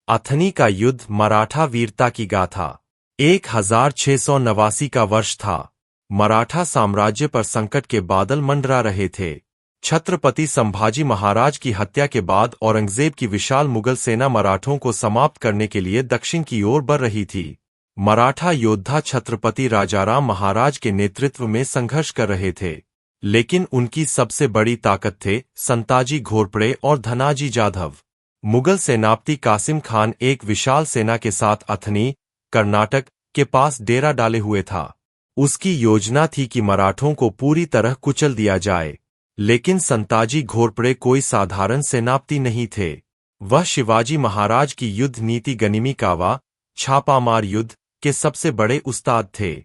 अथनी का युद्ध, मराठा वीरता की गाथा। 1689 का वर्ष था। मराठा साम्राज्य पर संकट के बादल मंडरा रहे थे। छत्रपति संभाजी महाराज की हत्या के बाद औरंगजेब की विशाल मुगल सेना मराठों को समाप्त करने के लिए दक्षिण की ओर बढ़ रही थी। मराठा योद्धा छत्रपति राजाराम महाराज के नेतृत्व में संघर्ष कर रहे थे, लेकिन उनकी सबसे बड़ी ताकत थे संताजी घोरपड़े और धनाजी जाधव। मुगल सेनापति कासिम खान एक विशाल सेना के साथ अथनी, कर्नाटक के पास डेरा डाले हुए था। उसकी योजना थी कि मराठों को पूरी तरह कुचल दिया जाए, लेकिन संताजी घोरपड़े कोई साधारण सेनापति नहीं थे। वह शिवाजी महाराज की युद्ध नीति गनिमी कावा, छापामार युद्ध के सबसे बड़े उस्ताद थे।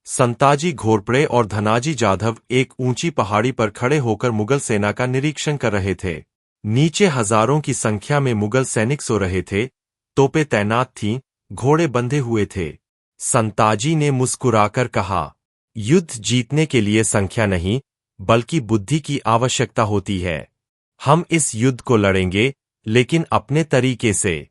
संताजी घोरपड़े और धनाजी जाधव एक ऊंची पहाड़ी पर खड़े होकर मुगल सेना का निरीक्षण कर रहे थे। नीचे हजारों की संख्या में मुगल सैनिक सो रहे थे, तोपें तैनात थीं, घोड़े बंधे हुए थे। संताजी ने मुस्कुराकर कहा, युद्ध जीतने के लिए संख्या नहीं, बल्कि बुद्धि की आवश्यकता होती है। हम इस युद्ध को लड़ेंगे, लेकिन अपने तरीके से।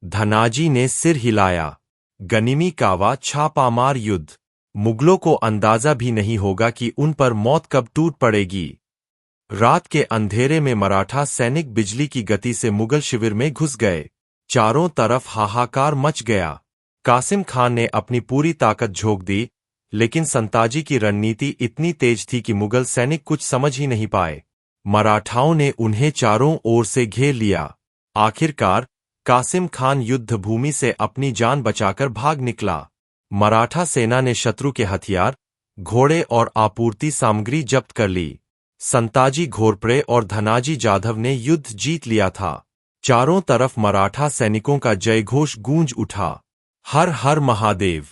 धनाजी ने सिर हिलाया। गनिमी कावा, छापामार युद्ध। मुगलों को अंदाजा भी नहीं होगा कि उन पर मौत कब टूट पड़ेगी। रात के अंधेरे में मराठा सैनिक बिजली की गति से मुगल शिविर में घुस गए। चारों तरफ हाहाकार मच गया। कासिम खान ने अपनी पूरी ताकत झोंक दी, लेकिन संताजी की रणनीति इतनी तेज थी कि मुगल सैनिक कुछ समझ ही नहीं पाए। मराठाओं ने उन्हें चारों ओर से घेर लिया। आखिरकार कासिम खान युद्धभूमि से अपनी जान बचाकर भाग निकला। मराठा सेना ने शत्रु के हथियार, घोड़े और आपूर्ति सामग्री जब्त कर ली। संताजी घोरपड़े और धनाजी जाधव ने युद्ध जीत लिया था। चारों तरफ मराठा सैनिकों का जयघोष गूंज उठा। हर हर महादेव।